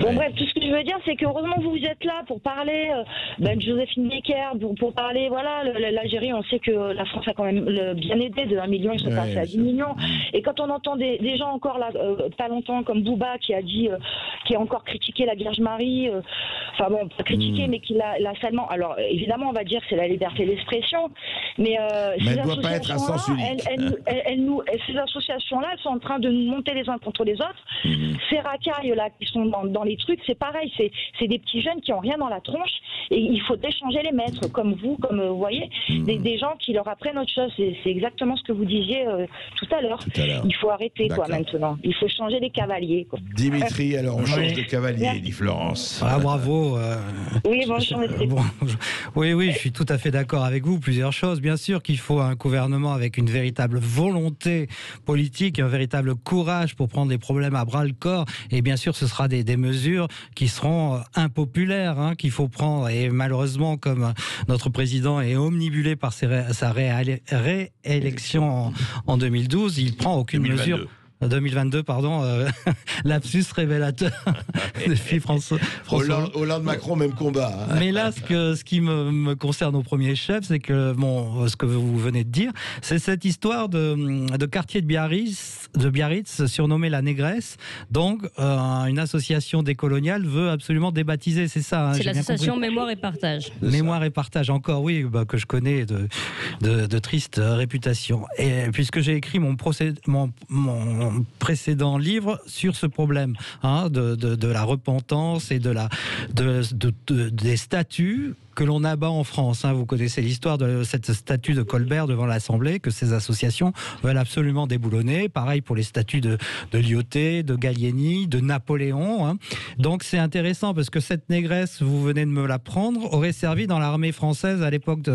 Bon, bref, tout ce que je veux dire, c'est que heureusement vous êtes là pour parler de Joséphine Baker, pour parler, l'Algérie, on sait que la France a quand même bien aidé, de 1 million, ils sont passés à 10 millions. Et quand on entend des gens encore là, pas longtemps, comme Bouba, qui a encore critiqué la Vierge Marie, pas critiqué, mais qui l'a salement. Alors, évidemment, on va dire que c'est la liberté d'expression, mais elle ne doit pas être à sens unique. Ces associations-là, elles sont en train de nous monter les uns contre les autres. Ces racailles-là, qui sont dans les trucs, c'est pareil, c'est des petits jeunes qui ont rien dans la tronche, et il faut échanger les maîtres, comme vous voyez, des gens qui leur apprennent autre chose. C'est exactement ce que vous disiez tout à l'heure. Il faut arrêter, maintenant. Il faut changer les cavaliers, quoi. Dimitri, alors on change de cavalier, dit Florence. Ah, bravo. Oui, bonjour. Oui, je suis tout à fait d'accord avec vous. Plusieurs choses. Bien sûr qu'il faut un gouvernement avec une véritable volonté politique, un véritable courage pour prendre les problèmes à bras le corps. Et bien sûr, ce sera des mesures qui seront impopulaires, qu'il faut prendre. Et malheureusement, comme notre président est omnibulé par sa réélection en 2012, il prend aucune 2022. mesure. 2022, pardon, lapsus révélateur depuis François. Hollande, Macron, même combat. Hein. Mais là, ce qui me concerne au premier chef, c'est que, bon, ce que vous venez de dire, c'est cette histoire de quartier de Biarritz, surnommé la Négresse. Donc, une association décoloniale veut absolument débaptiser, c'est ça. Hein, c'est l'association Mémoire et Partage. Mémoire et Partage, encore, oui, que je connais de triste réputation. Et puisque j'ai écrit mon précédent livre sur ce problème de la repentance et des statues que l'on abat en France. Vous connaissez l'histoire de cette statue de Colbert devant l'Assemblée que ces associations veulent absolument déboulonner. Pareil pour les statues de Lyautey, de Gallieni, de Napoléon. Donc c'est intéressant parce que cette négresse, vous venez de me l'apprendre, aurait servi dans l'armée française à l'époque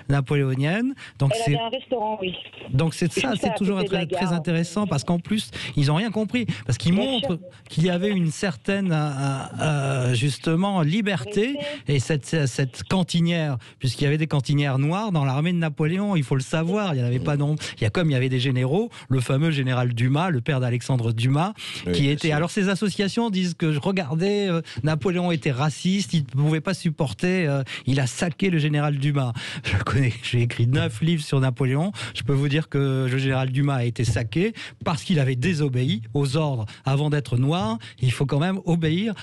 napoléonienne. Donc elle avait un restaurant, oui. Donc c'est ça, c'est toujours très intéressant parce qu'en plus, ils n'ont rien compris. Parce qu'ils montrent qu'il y avait une certaine, justement, liberté et cette cantinière, puisqu'il y avait des cantinières noires dans l'armée de Napoléon, il faut le savoir, il y en avait pas non. Il y avait des généraux, le fameux général Dumas, le père d'Alexandre Dumas, qui était. Alors ces associations disent que regardez, Napoléon était raciste, il ne pouvait pas supporter, il a saqué le général Dumas. J'ai écrit 9 livres sur Napoléon. Je peux vous dire que le général Dumas a été saqué parce qu'il avait désobéi aux ordres. Avant d'être noir, il faut quand même obéir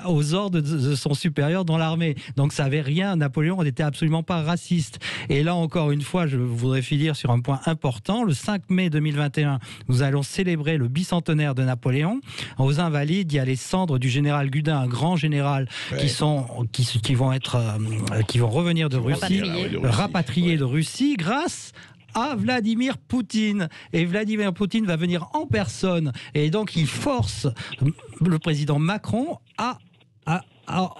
aux ordres de son supérieur dans l'armée. Donc ça avait rien. Napoléon n'était absolument pas raciste. Et là, encore une fois, je voudrais finir sur un point important. Le 5 mai 2021, nous allons célébrer le bicentenaire de Napoléon. Aux Invalides, il y a les cendres du général Gudin, un grand général, qui vont revenir de Russie, rapatriés de Russie, grâce à Vladimir Poutine. Et Vladimir Poutine va venir en personne. Et donc, il force le président Macron à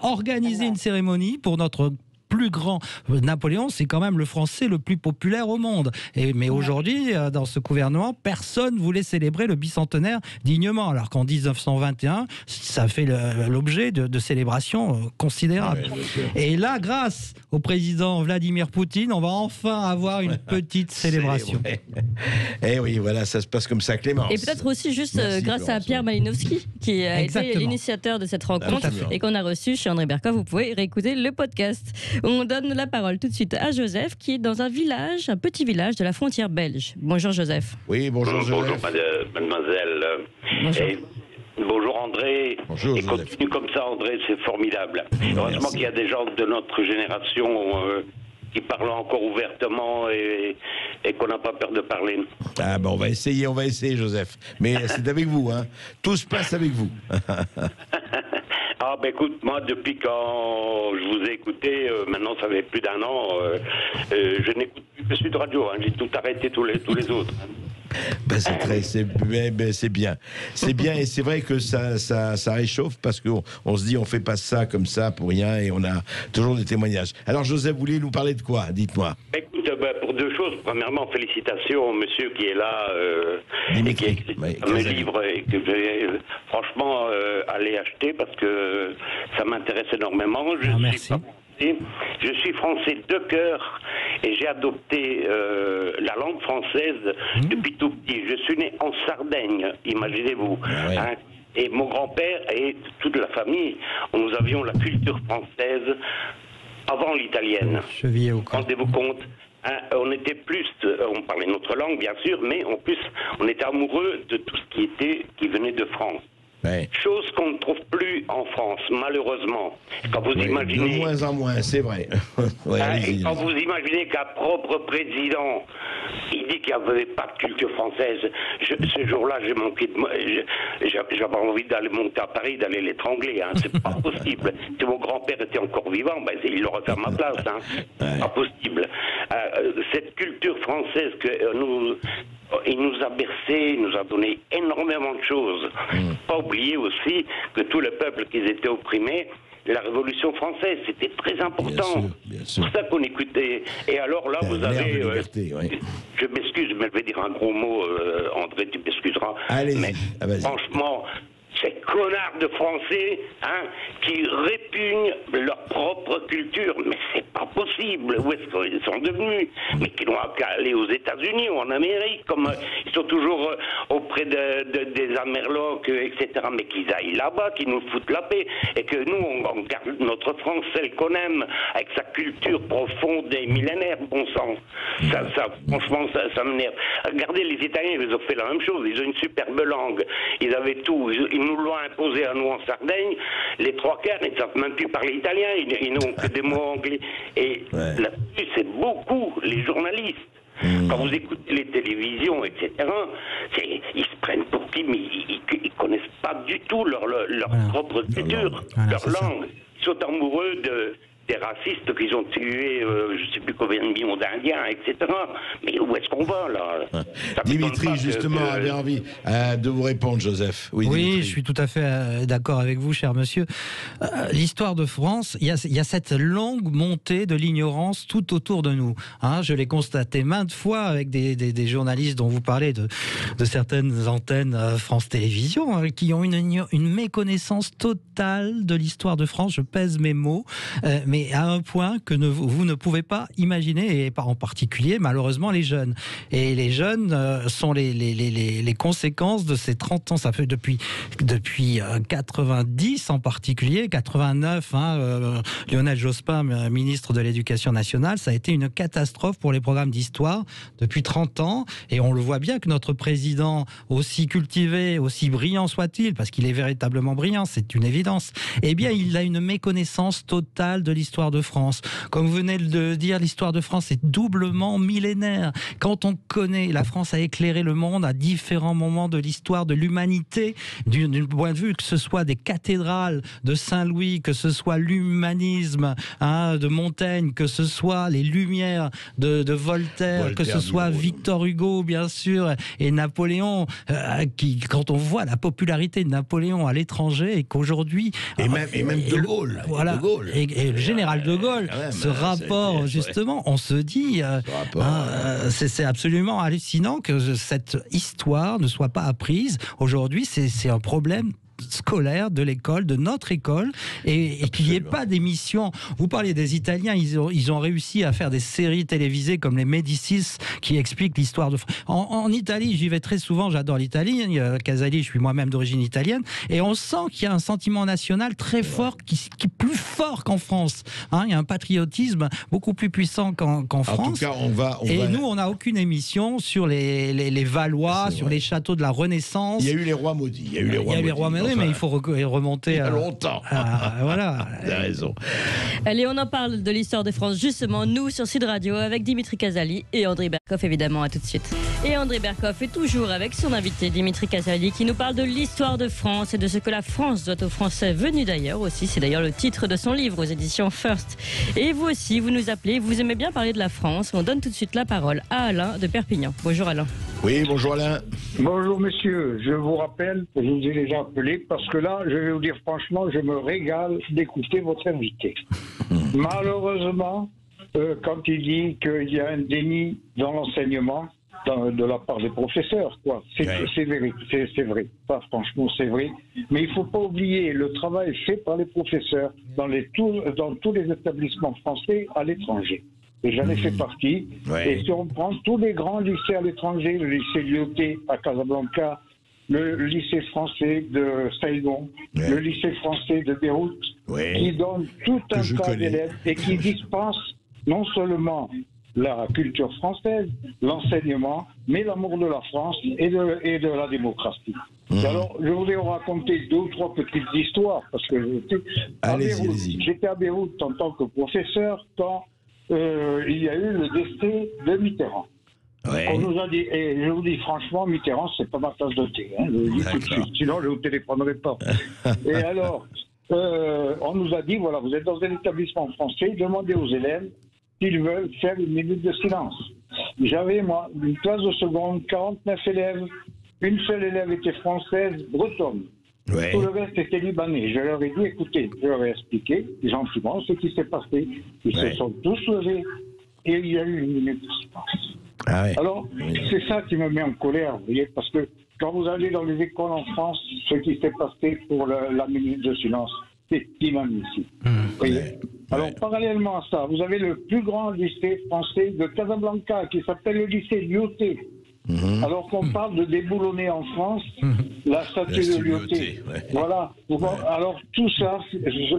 organiser une cérémonie pour notre plus grand Napoléon. C'est quand même le Français le plus populaire au monde. Mais aujourd'hui, dans ce gouvernement, personne ne voulait célébrer le bicentenaire dignement, alors qu'en 1921, ça fait l'objet de célébrations considérables. Et là, grâce au président Vladimir Poutine, on va enfin avoir une petite célébration. Et oui, voilà, ça se passe comme ça, Clémence. Et peut-être aussi juste grâce à Pierre Malinowski, qui a été l'initiateur de cette rencontre et qu'on a reçu chez André Berkoff. Vous pouvez réécouter le podcast. On donne la parole tout de suite à Joseph, qui est dans un petit village de la frontière belge. Bonjour Joseph. Oui, bonjour Joseph. Bonjour mademoiselle. Bonjour. Bonjour André. Bonjour, et continue comme ça André, c'est formidable. Heureusement qu'il y a des gens de notre génération qui parlent encore ouvertement et qu'on n'a pas peur de parler. Ah ben on va essayer Joseph. Mais c'est avec vous, hein. Tout se passe avec vous. Ah ben écoute, moi depuis quand je vous ai écouté, maintenant ça fait plus d'1 an, je n'écoute plus Sud Radio, hein, j'ai tout arrêté tous les autres. Ben c'est bien. C'est bien et c'est vrai que ça réchauffe parce qu'on se dit on fait pas ça comme ça pour rien et on a toujours des témoignages. Alors Joseph, vous voulez nous parler de quoi? Dites-moi. Écoute, pour 2 choses. Premièrement, félicitations au monsieur qui est là et qui a écrit un livre et que je vais franchement aller acheter parce que ça m'intéresse énormément. Merci. Je suis français de cœur et j'ai adopté la langue française depuis tout petit. Je suis né en Sardaigne, imaginez-vous. Hein, et mon grand-père et toute la famille, nous avions la culture française avant l'italienne. Rendez-vous compte, hein, on était plus, on parlait notre langue bien sûr, mais en plus on était amoureux de tout ce qui venait de France. Ouais. Chose qu'on ne trouve plus en France, malheureusement. Quand vous imaginez... De moins en moins, c'est vrai. Et quand vous imaginez qu'un propre président, il dit qu'il n'y avait pas de culture française, ce jour-là, j'ai manqué de... J'avais envie d'aller monter à Paris, d'aller l'étrangler. Hein. C'est pas possible. Si mon grand-père était encore vivant, ben, il aurait fait à ma place. Hein. Ouais. Pas possible. Cette culture française que il nous a bercé, il nous a donné énormément de choses. Pas oublier aussi que tout le peuple qui était opprimé, la Révolution française, c'était très important. Bien sûr. C'est pour ça qu'on écoutait. Et alors là, vous avez... liberté, je m'excuse, mais je vais dire un gros mot, André, tu m'excuseras. Allez-y. Mais franchement, c'est connards de Français qui répugnent leur propre culture. Mais c'est pas possible. Où est-ce qu'ils sont devenus? Mais qu'ils n'ont qu'à aller aux États-Unis ou en Amérique, comme ils sont toujours auprès des Amerlocs, etc. Mais qu'ils aillent là-bas, qu'ils nous foutent la paix. Et que nous, on garde notre France, celle qu'on aime, avec sa culture profonde et millénaire, bon sang. Franchement, ça m'énerve. Regardez, les Italiens, ils ont fait la même chose. Ils ont une superbe langue. Ils avaient tout. Ils nous l'ont imposé à nous en Sardaigne. Les trois quarts, ils ne savent même plus parler italien. Ils n'ont que des mots anglais. Et là-dessus, c'est beaucoup les journalistes. Quand vous écoutez les télévisions, etc., ils se prennent pour qui? Mais ils connaissent pas du tout leur propre culture, leur langue. Ils sont amoureux des racistes qu'ils ont tués, je ne sais plus combien de millions d'Indiens, etc. Mais où est-ce qu'on va, là? Dimitri, justement, avait envie de vous répondre, Joseph. Oui, je suis tout à fait d'accord avec vous, cher monsieur. L'histoire de France, il y a cette longue montée de l'ignorance tout autour de nous. Je l'ai constaté maintes fois avec des journalistes dont vous parlez, de certaines antennes France Télévisions, qui ont une méconnaissance totale de l'histoire de France. Je pèse mes mots, mais à un point que vous ne pouvez pas imaginer, et en particulier, malheureusement, les jeunes. Et les jeunes sont les conséquences de ces 30 ans. Ça fait depuis 90 en particulier, 89, Lionel Jospin, ministre de l'Éducation nationale, ça a été une catastrophe pour les programmes d'histoire depuis 30 ans. Et on le voit bien que notre président, aussi cultivé, aussi brillant soit-il, parce qu'il est véritablement brillant, c'est une évidence, eh bien, il a une méconnaissance totale de l'histoire de France. Comme vous venez de dire, l'histoire de France est doublement millénaire. Quand on connaît, la France a éclairé le monde à différents moments de l'histoire de l'humanité, d'un point de vue que ce soit des cathédrales de Saint-Louis, que ce soit l'humanisme de Montaigne, que ce soit les Lumières de Voltaire, que ce soit Victor Hugo, bien sûr, et Napoléon, quand on voit la popularité de Napoléon à l'étranger, et qu'aujourd'hui... Et même De Gaulle. Voilà, de Gaulle. Et le général de Gaulle, ce rapport, justement, on se dit, c'est absolument hallucinant que cette histoire ne soit pas apprise. Aujourd'hui, c'est un problème scolaire de l'école, de notre école, et qu'il n'y ait pas d'émission. Vous parliez des Italiens, ils ont réussi à faire des séries télévisées comme les Médicis qui expliquent l'histoire de France. En Italie, j'y vais très souvent, j'adore l'Italie, Casali, je suis moi-même d'origine italienne, et on sent qu'il y a un sentiment national très fort, qui est plus fort qu'en France. Il y a un patriotisme beaucoup plus puissant qu'en France. En tout cas, nous, on n'a aucune émission sur les Valois, sur les châteaux de la Renaissance. Il y a eu les rois maudits. Il y a eu les rois maudits. Mais il faut remonter il y a longtemps. Voilà. Vous avez raison. Allez, on en parle de l'histoire de France, justement, nous, sur Sud Radio, avec Dimitri Casali et André Berkoff, évidemment. À tout de suite. Et André Berkoff est toujours avec son invité, Dimitri Casali, qui nous parle de l'histoire de France et de ce que la France doit aux Français venus d'ailleurs aussi. C'est d'ailleurs le titre de son livre aux éditions First. Et vous aussi, vous nous appelez, vous aimez bien parler de la France. On donne tout de suite la parole à Alain de Perpignan. Bonjour Alain. Oui, bonjour Alain. Bonjour monsieur, je vous rappelle, je vous ai déjà appelé, parce que là, je vais vous dire franchement, je me régale d'écouter votre invité. Malheureusement, quand il dit qu'il y a un déni dans l'enseignement de la part des professeurs, c'est vrai, c'est vrai. Pas franchement, c'est vrai. Mais il ne faut pas oublier le travail fait par les professeurs dans tous les établissements français à l'étranger. Et j'en ai fait partie. Et si on prend tous les grands lycées à l'étranger, le lycée Lyoté à Casablanca, le lycée français de Saigon, le lycée français de Beyrouth, qui donnent tout un tas d'élèves et qui dispensent non seulement la culture française, l'enseignement, mais l'amour de la France et de la démocratie. Alors, je voulais vous raconter 2 ou 3 petites histoires, parce que j'étais à Beyrouth en tant que professeur quand il y a eu le décès de Mitterrand. On nous a dit, et je vous dis franchement, Mitterrand, c'est pas ma tasse de thé, je vous dis tout de suite, sinon je ne vous téléphonerai pas. Et alors, on nous a dit, voilà, vous êtes dans un établissement français, demandez aux élèves s'ils veulent faire une minute de silence. J'avais, moi, une classe de seconde, 49 élèves, une seule élève était française, bretonne. Tout le reste était libanais. Je leur ai dit, écoutez, je leur ai expliqué gentiment ce qui s'est passé. Ils se sont tous levés et il y a eu une minute de silence. Alors, c'est ça qui me met en colère, vous voyez, parce que quand vous allez dans les écoles en France, ce qui s'est passé pour la minute de silence, c'est inadmissible. Alors, parallèlement à ça, vous avez le plus grand lycée français de Casablanca, qui s'appelle le lycée Lyautey. Alors qu'on parle de déboulonner en France la statue de Lyautey. Voilà. Alors tout ça,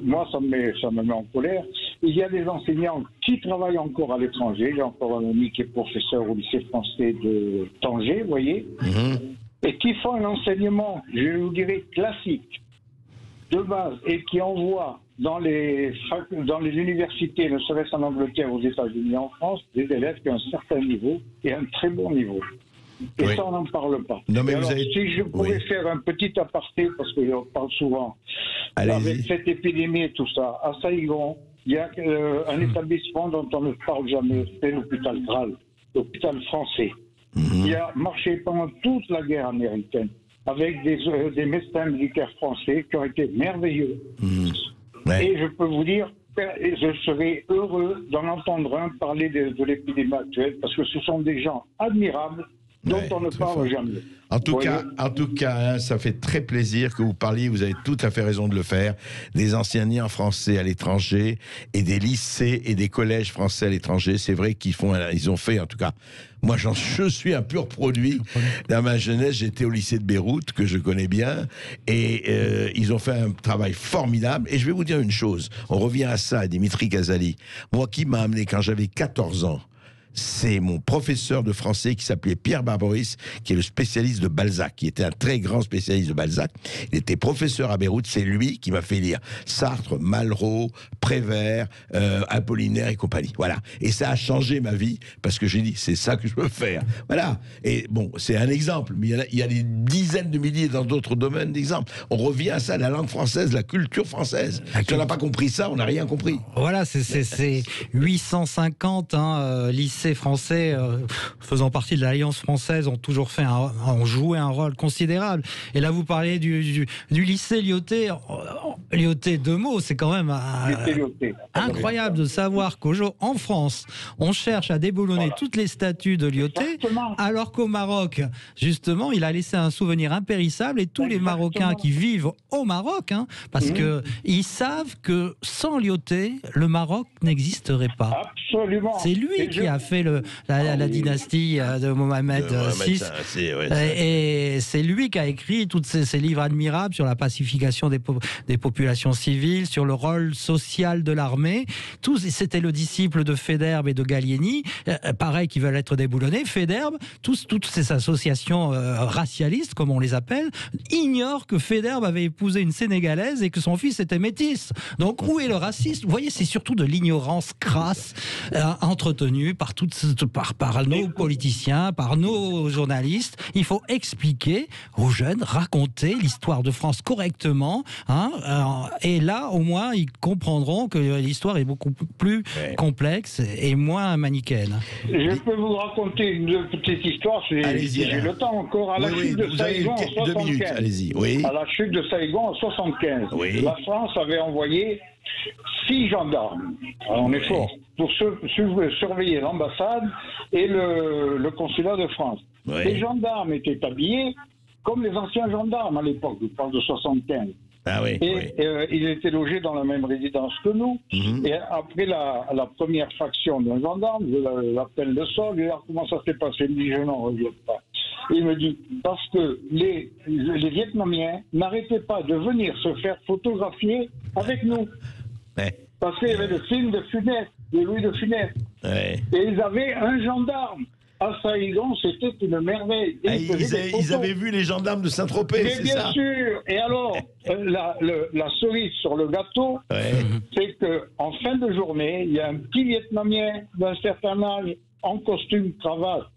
moi ça me met en colère. Il y a des enseignants qui travaillent encore à l'étranger. J'ai encore un ami qui est professeur au lycée français de Tanger, vous voyez, et qui font un enseignement, je vous dirais, classique, de base, et qui envoient dans les universités, ne serait-ce en Angleterre, aux États-Unis, en France, des élèves qui ont un certain niveau et un très bon niveau. Et ça, on n'en parle pas. Non, mais alors, si je pouvais faire un petit aparté, parce que j'en parle souvent, avec cette épidémie et tout ça, à Saïgon, il y a un établissement dont on ne parle jamais, c'est l'hôpital Graal, l'hôpital français. Il a marché pendant toute la guerre américaine, avec des médecins militaires français qui ont été merveilleux. Et je peux vous dire, je serais heureux d'en entendre un parler de l'épidémie actuelle, parce que ce sont des gens admirables, dont on ne parle jamais. En tout cas, hein, ça fait très plaisir que vous parliez, vous avez tout à fait raison de le faire, des enseignants français à l'étranger et des lycées et des collèges français à l'étranger. C'est vrai ils ont fait, en tout cas, moi je suis un pur produit. Dans ma jeunesse, j'étais au lycée de Beyrouth, que je connais bien, et ils ont fait un travail formidable. Et je vais vous dire une chose, on revient à ça, Dimitri Casali. Moi qui m'a amené quand j'avais 14 ans, c'est mon professeur de français qui s'appelait Pierre Barboris, qui est le spécialiste de Balzac, qui était un très grand spécialiste de Balzac. Il était professeur à Beyrouth, c'est lui qui m'a fait lire Sartre, Malraux, Prévert, Apollinaire et compagnie. Voilà. Et ça a changé ma vie, parce que j'ai dit, c'est ça que je veux faire. Voilà. Et bon, c'est un exemple, mais il y a des dizaines de milliers dans d'autres domaines d'exemples. On revient à ça, la langue française, la culture française. Si on n'a pas compris ça, on n'a rien compris. Voilà, c'est 850 lycées français faisant partie de l'Alliance française ont toujours ont joué un rôle considérable. Et là, vous parlez du lycée Lyautey. Lyautey, deux mots, c'est quand même incroyable de savoir qu'en France, on cherche à déboulonner toutes les statues de Lyautey, alors qu'au Maroc, justement, il a laissé un souvenir impérissable, et tous les Marocains qui vivent au Maroc, parce que ils savent que sans Lyautey, le Maroc n'existerait pas. Absolument. C'est lui qui a fait la dynastie de Mohamed VI. Et c'est lui qui a écrit tous ces livres admirables sur la pacification des populations civiles, sur le rôle social de l'armée. C'était le disciple de Faidherbe et de Gallieni, pareil, qui veulent être déboulonnés. Faidherbe, toutes ces associations racialistes, comme on les appelle, ignorent que Faidherbe avait épousé une Sénégalaise et que son fils était métis. Donc où est le racisme? Vous voyez, c'est surtout de l'ignorance crasse entretenue par nos politiciens, par nos journalistes. Il faut expliquer aux jeunes, raconter l'histoire de France correctement, et là, au moins, ils comprendront que l'histoire est beaucoup plus complexe et moins manichéenne. Je peux vous raconter une petite histoire, si j'ai le temps encore. À la chute de Saïgon en 75, à la chute de Saïgon en 75, la France avait envoyé 6 gendarmes. Alors on est fort. Pour surveiller l'ambassade et le consulat de France. Les gendarmes étaient habillés comme les anciens gendarmes à l'époque, je parle de 75. Ils étaient logés dans la même résidence que nous. Et après la première faction d'un gendarme, je l'appelle le sol, je lui dis comment ça s'est passé. Il me dit je n'en reviens pas. Il me dit parce que les Vietnamiens n'arrêtaient pas de venir se faire photographier avec nous. Parce qu'il y avait le film de Funès, de Louis de Funès. Et ils avaient un gendarme. À Saïgon, c'était une merveille. Ils avaient vu les gendarmes de Saint-Tropez, c'est ça? Bien sûr. Et alors, la cerise sur le gâteau, c'est qu'en fin de journée, il y a un petit Vietnamien d'un certain âge, en costume cravate,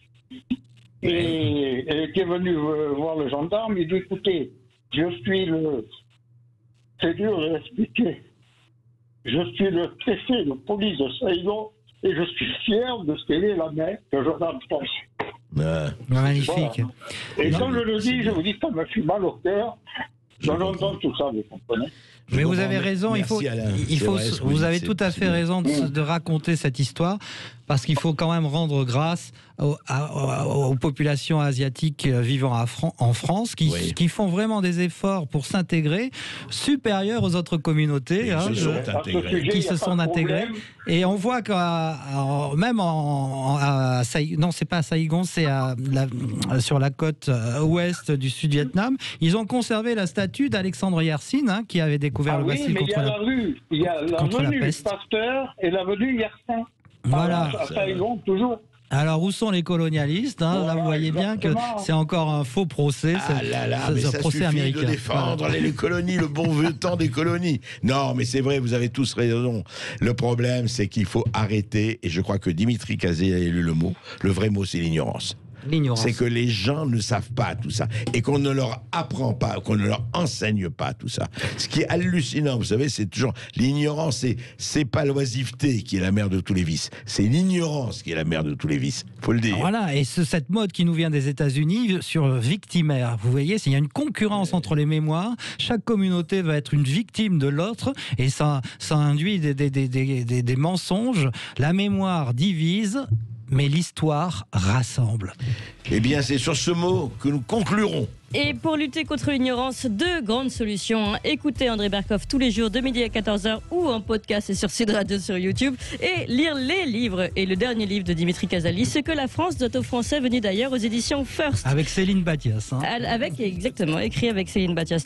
et qui est venu voir le gendarme. Il dit, écoutez, c'est dur de l'expliquer. Je suis le préfet de police de Saïgon et je suis fier de ce qu'elle est la mère de Jordan France. Magnifique. Voilà. Et quand je le dis, je vous dis, ça me fait mal au cœur. J'entends tout ça, vous comprenez? Mais vous avez raison, vous avez tout à fait raison de raconter cette histoire, parce qu'il faut quand même rendre grâce aux populations asiatiques vivant en France, qui font vraiment des efforts pour s'intégrer, supérieurs aux autres communautés, qui se sont intégrées. Et on voit que même à Saigon, non, c'est pas à Saigon, c'est sur la côte ouest du Sud-Vietnam, ils ont conservé la statue d'Alexandre Yersin, qui avait découvert le bacille contre la peste. Il y a la venue Pasteur et la venue Yersin. Voilà. À Saigon, toujours. Alors, où sont les colonialistes, Là, vous voyez bien que c'est encore un faux procès, ce procès américain. De défendre les colonies, le bon vieux temps des colonies. Non, mais c'est vrai, vous avez tous raison. Le problème, c'est qu'il faut arrêter, et je crois que Dimitri Kazé a élu le mot. Le vrai mot, c'est l'ignorance. C'est que les gens ne savent pas tout ça et qu'on ne leur apprend pas, qu'on ne leur enseigne pas tout ça. Ce qui est hallucinant, vous savez, c'est toujours l'ignorance. C'est pas l'oisiveté qui est la mère de tous les vices, c'est l'ignorance qui est la mère de tous les vices. Faut le dire. Voilà, et cette mode qui nous vient des États-Unis sur victimaire. Vous voyez, il y a une concurrence entre les mémoires. Chaque communauté va être une victime de l'autre et ça induit des mensonges. La mémoire divise, mais l'histoire rassemble. Eh bien, c'est sur ce mot que nous conclurons. Et pour lutter contre l'ignorance, 2 grandes solutions. Écoutez André Berkoff tous les jours de midi à 14h ou en podcast et sur Sud Radio sur YouTube. Et lire les livres. Et le dernier livre de Dimitri Kazali, Ce que la France doit aux Français, venu d'ailleurs aux éditions First. Avec Céline Battias. Exactement, écrit avec Céline Battias.